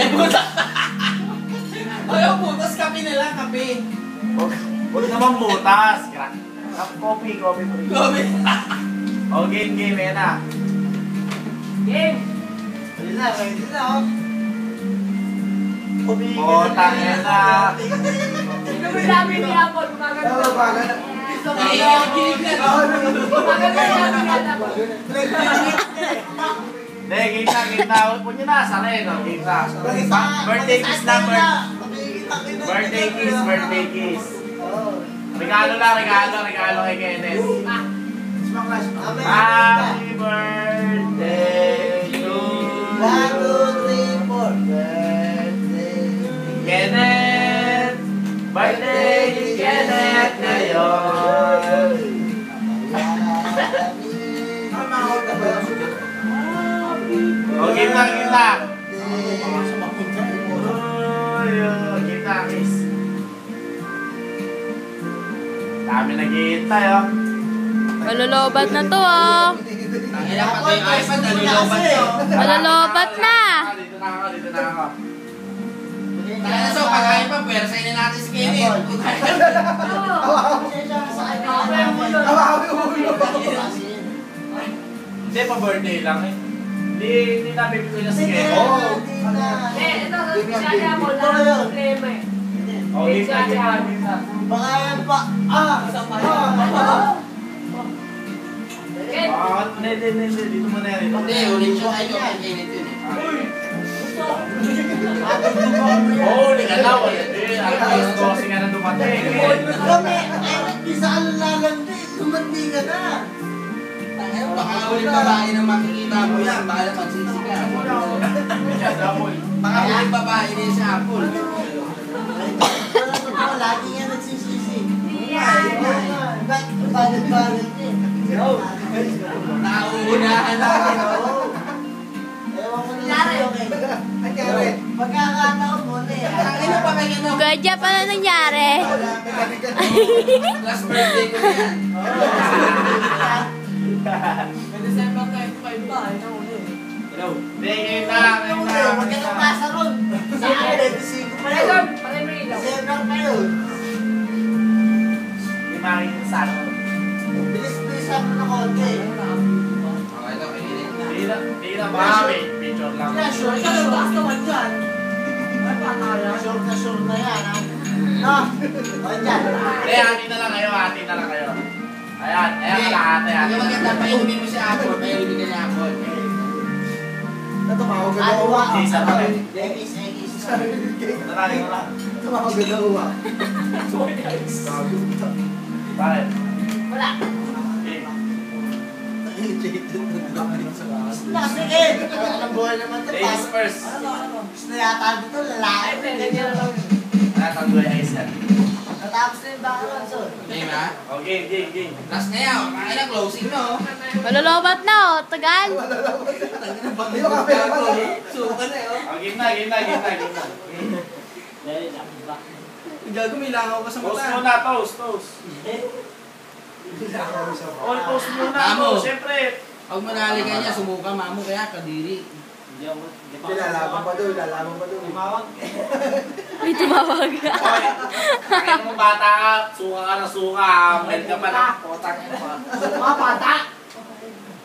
Ay, butas! Ayaw, butas. Kape na lang, kape. Huwag naman butas. Coffee free. Coffee. O, game, yan na. Game! Ayun na, ready na, oh. O, tangin na. Gawin namin ni Apple, gumagano. Hindi, game na. Huwag nyo na, saray, no? Game na. Birthday kiss na, birthday kiss. Regalo kay Kenneth. Happy birthday to you. 1, 2, 3, 4. Birthday. Kenneth! Birthday ni Kenneth ngayon! O, game na. Game na, kiss. Dami naghihintay, oh. Malolobat na to, oh. Tangina, pati yung iPad, nalilobat nyo. Malolobat na. Dito na ako. Tangina, so, pagkain pa, pwersahin na natin si Kenneth. Hindi, pa-birthday lang, eh. Hindi na bibigay na si Kenneth. Ito, siya ni Apple, na problema eh. O, game na. Baka yan pa. Hindi. Dito mo na yan. Hindi, ulit siya tayo kay Kenneth yun eh. Huli ka na. Alas 12 ka na dumating. Kami, ay nagpisa ka lalandi. Lumandi ka na. Baka ulit babae na makikita mo yan, baka na magsisi ka. Baka ulit babae na sa Apple. Lagi yan nagsisisi. Yan. Balit niya. Nauunahan natin. Ewan ko na lang sa'yo, magkakataon mo na eh. Tangina pa kayo no? Gadya pa na nangyari. Last birthday ko yan. December 25 ba? Ito ulit. Hindi, game na. Huwag ka nang pasa ron. Sa akin, 25 pa yun. Palagod, palagod mo ilaw. December pa yun. Hindi makikita sa ano. Bilis-bilisan mo na konti. Okay, ito, Kenneth. Hindi na marami. Picture lang. Sure Ikaw, taas naman dyan. Ay, pataya. Sure na yan, ha? No? O, dyan. Hindi, hati na lang kayo. Ayan, lahat. Yung maganda, painumin mo si Apple, painumin ka ni Apple. Tumawag ka na uwa. Isa pa rin. Egis. Naraling ko lang. Tumawag ka na uwa. Bakit? Wala. Nasikit! Ang buhay naman ito. Ladies first. Gusto yata dito, lalaki. Natanggoy ice yan. Natapos na yung background, so. Game ha? O, game. Last na yan, kaya na closing no? Malolobat na, oh. Tagal. Suka na yun. O, game na. Gago, may langaw ka sa Toast mata. muna, toast. All toast muna, Mamo. toast. Siyempre. Pag manaligan niya, sumuka mamo kaya kadiri. Lalaban pa doon. Tumawag. May tumawag. Hoy, bakit mo bata ka? Suka ka na suka. Mel ka pa na. Potang yan pa. Mga bata!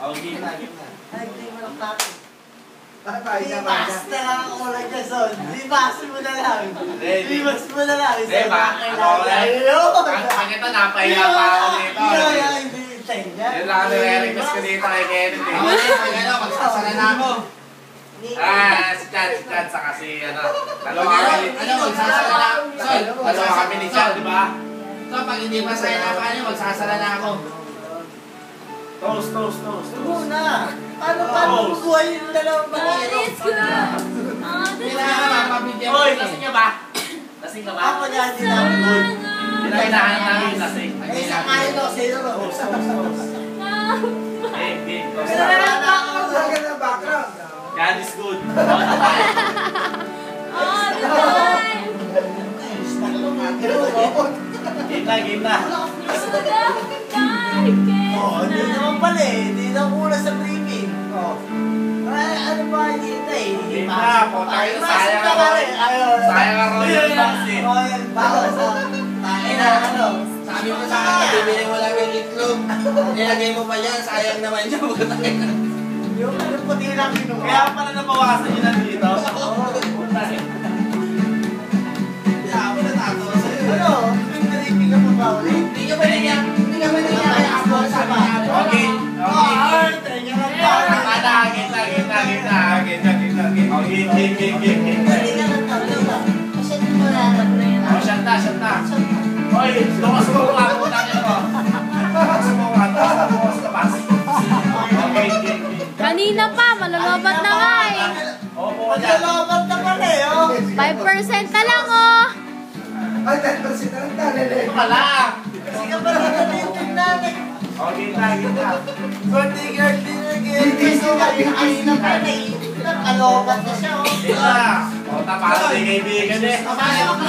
O, game na. Ay, hindi mo lang tayo. Limas na lang ang kulay niya, son. Limas mo na lang. Limas mo na lang. Hindi ba? Pag ito, napahiya pa ako dito. Hindi intay niya. Yun lang ang nire-request ko dito kay Kenneth eh. Magsasala na ako. Si Chad, saka si dalawa Magsasala na ako. Sol, dalawa kami ni Chad, di ba? So, pag hindi masaya na pa niyo, magsasala na ako. Toast. Muna. Paano bubuhay yung dalawang bakero? Let's go. Kailangan mapabigyan mo. Hoy, lasing niya ba? Lasing ka ba? Ako niya, hindi namin good. Hinahanap namin yung lasing. Eh, sa kain ko, sino ro? Game. Talaga na background. God is good. Game na. Hindi naman pala eh. Hindi na muna sa briefing. Ay, ano ba hindi ito eh? Game na. Sayang nilagay mo pa yan, sayang naman siya. Yung puti lang kinuha. Kaya pala nabawasan yun nandito. Kaya ako natatawa sa'yo. Ano? Hindi ka pa ba ulit? Hindi ka ba niya kaya ako sa mga Okay. Ay, teka lang pa. Pwede ka lang tawag ba? Kasi hindi mo na. Shut na. Hoy, lumas mo nga po tayo ko. Lumas mo nga, lumas na pas. Okay. Kanina pa, malolobat na nga eh. Opo, dyan. Maglalaban na pala eh, oh. 5% na lang oh. Ay, 10% na lang talil eh. Ito ka lang. Kasi ka pala nalitin natin. Okay, kita. Birthday girl din again. Kasi kanina pa na kalobat na siya, oh. Dito na. O, tapos na kaibigan eh. Mamaya ka